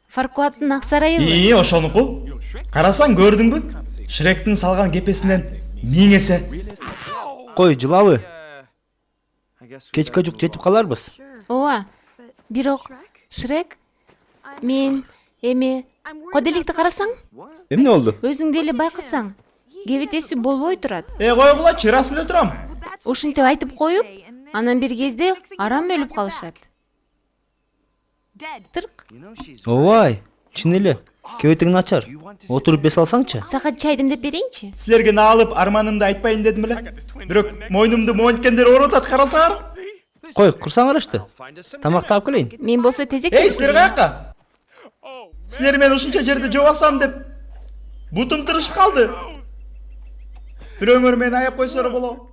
Фаркуаттын ак сарайыбы. Ошонуку. Карасаң көрдүңбү? Шректин салган кепесинен 1000 эсе. Кой, жылабы. Кечке жук жетип каларбыз. Ооба. Бирок Шрек мен Коделикти карасаң, Эмне болду? өзүң деле байкасаң, кебетеси болбой турат. Койгулачы, ырас эле турам. Ушинтип айтып коюп, анан бир кезде арам өлүп калышат. Тырк. Ой, чын эле. Кебетиң начар. Отуруп бес алсаңчы. Сага чай демдеп берейинчи? Силерге наалып арманымды айтпайын дедим эле. Бирок мойнумду моонткендер оорутат, карасаңар. Кой, курсаңарышты. Тамак таап келейин. Мен болсо тезек. Силер каяка? Силер мен ушунча жерде жобасам деп бутум тырышып калды. Бирөөңөр мени аяп койсоро болобу.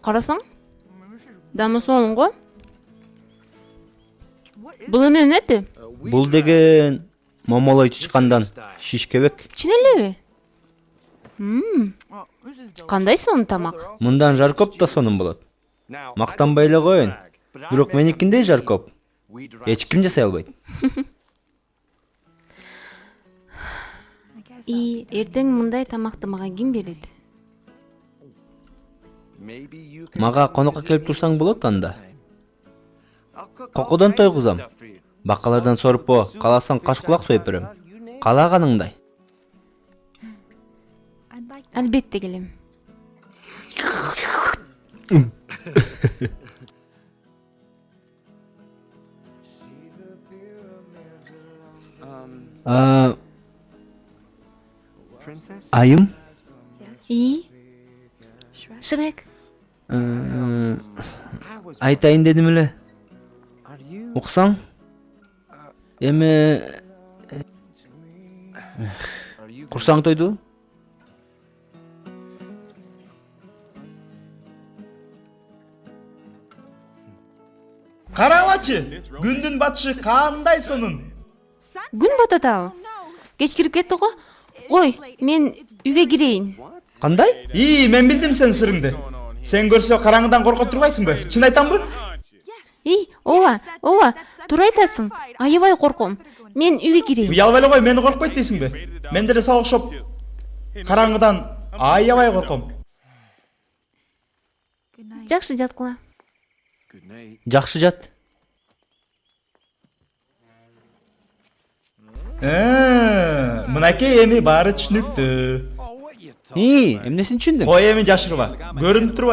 Карасаң? Дамы сонун го? Бул эмне нети? Бул деген момолой чычкандан шишкебек. Чын элеби? Кандай сонун тамак? Мындан жаркоп да сонун болот. Мактанбай эле коеюн. Бирок меникиндей жаркоп эч ким жасай албайт. Эртең мындай тамакты мага ким берет? Мага конокко келип турсаң болот анда. Кокодон тойгузам. Бакалардан соруппо, кааласаң каш кулак союп берем. Каалаганыңдай. Албетте келем. Айым? Шрек. Айтайын дедим эле. Уксаң? Эме курсаң тойду? Караңачы, күндүн батышы кандай сонун. Күн бататабы? Кеч кирип кетти го. Кой, мен үйгө кирейин. Кандай? Мен билдим сен сырыңды. Сен көрсө караңгыдан коркот турбайсыңбы? Чын айтамбы? Ооба, туура айтасың. Аябай корком. Мен үйгө кирейин. Уялбай эле кой, мени коркпойт дейсиңби? Мен деле сага окшоп караңгыдан аябай корком. Жакшы жаткыла. Жакшы жат. Мынакей эми баары түшүнүктүү. Эмнесин түшүндүң? Кой эми жашырба. Көрүнүп турбайбы?